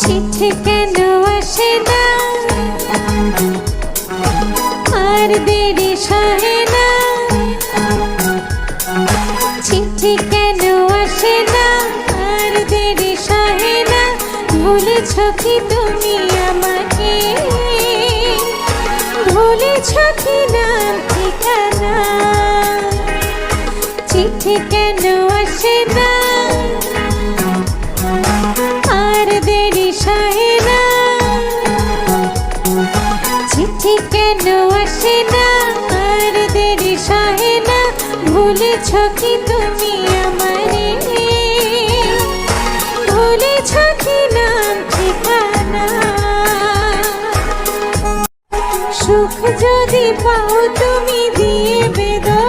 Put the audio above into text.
চিঠি কেন আসে না আর দেরি সহে না, চিঠি কেন আসে না আর দেরি সহে না, ভুলেছ কি তুমি আমাকে, ভুলেছ কি নাম ঠিকানা। চিঠি কেন আসে না আর দেরি সহে না, চিঠি কেন আসে না আর দেরি সহে না, ভুলেছ কি তুমি আমারে, ভুলেছ কি নাম ঠিকানা। সুখ যদি পাও তুমি দিয়ে বেদনা,